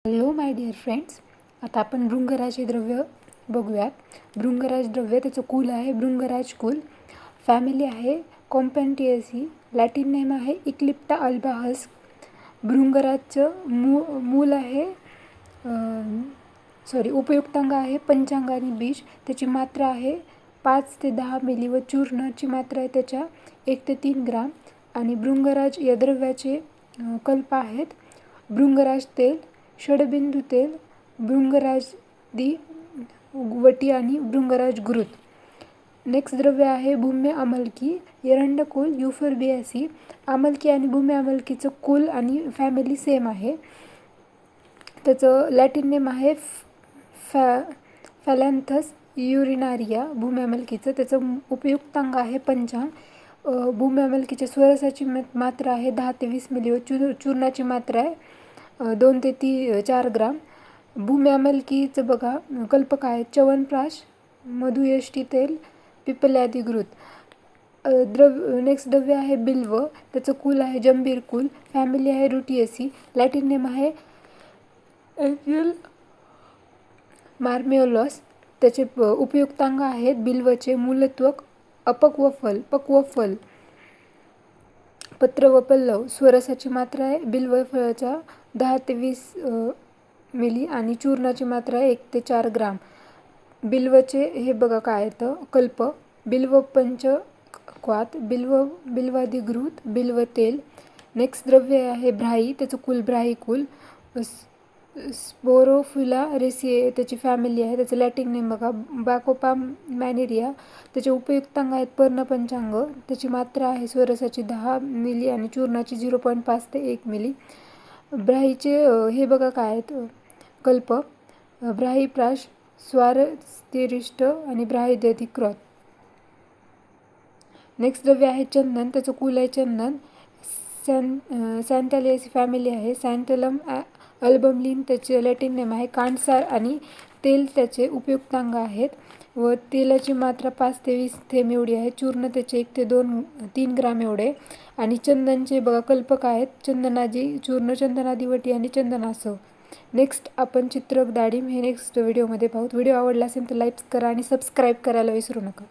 Hello my dear friends, आता आपण भृंगराज हे द्रव्य बघूयात. भृंगराज द्रव्य त्याचं कुल आहे भृंगराज कुल. फॅमिली आहे कॉम्पॅन्टिएसी. लॅटिन नेम आहे इक्लिप्टा अल्बाहस. भृंगराजचं मूल आहे उपयुक्तांग आहे पंचांग आणि बीज. त्याची मात्रा आहे 5 ते 10 मिली व चूर्णाची मात्रा आहे त्याच्या 1 ते 3 ग्राम. आणि भृंगराज या द्रव्याचे कल्प आहेत भृंगराज तेल, षडबिंदू तेल, भृंगराजदी वटी आणि भृंगराज घृत. नेक्स्ट द्रव्य आहे भूम्य अमलकी एरंडकुल युफोर्बिएसी. अमलकी आणि भूम्य अमलकीचं कुल आणि फॅमिली सेम आहे. त्याचं लॅटिन नेम आहे फॅलॅन्थस युरिनारिया. भूम्य अमलकीचं त्याचं उपयुक्तांग आहे पंचांग. भूम्य अमलकीच्या स्वरसाची मात्रा आहे 10 ते 20 मिली व चूर्णाची मात्रा आहे 2 ते 4 ग्राम. भूम्य अमलकीचं बघा कल्पक आहेत च्यवनप्राश, मधुयष्टी तेल, पिपल्यादी घृत. नेक्स्ट द्रव्य आहे बिल्व. त्याचं कुल आहे जंबीर कुल. फॅमिली आहे रुटिएसी. लॅटिन नेम आहे एंजिल मार्मेओलस. त्याचे उपयुक्तांग आहेत बिल्वचे मूलत्व पक्व फल, पत्र व पल्लव. स्वरसाची मात्रा आहे बिल्व फळाच्या 10 ते 20 मिली आणि चूर्णाची मात्रा आहे 1 ते 4 ग्राम. बिल्वचे हे बघा काय येतं कल्प. बिल्व पंचक्वात, बिल्वादी घृत, बिल्व तेल. नेक्स्ट द्रव्य आहे ब्राही. त्याचं कुल ब्राही कुल. स्पोरोफिला रेसिए त्याची फॅमिली आहे. त्याचं लॅटिन नेम बघा बॅकोपा मॅनेरिया. त्याचे उपयुक्तांग आहेत पर्णपंचांग. त्याची मात्रा आहे स्वरसाची 10 मिली आणि चूर्णाची 0.5 ते 1 मिली. ब्राहीचे हे बघा काय आहेत कल्प. ब्राहीप्राश, स्वारस्तिरिष्ट आणि ब्राहीदधिकृत. नेक्स्ट द्रव्य आहे चंदन. त्याचं कुल आहे चंदन. सॅन्टॅलियासी फॅमिली आहे. सॅन्टलम अल्बमलिन त्याचे लॅटिन नेम आहे कांडसार आणि तेल त्याचे उपयुक्तांग आहेत व तेलाची मात्रा 5 ते 20 थेंब एवढी आहे. चूर्ण त्याचे 1 ते 3 ग्राम एवढे. आणि चंदनचे बघा कल्पक आहेत चंदनाजी चूर्ण, चंदनादी वटी आणि चंदनासव. नेक्स्ट आपण चित्रक डाळिंब हे नेक्स्ट व्हिडिओमध्ये पाहू. व्हिडिओ आवडला असेल तर लाईक करा आणि सबस्क्राईब करायला विसरू नका.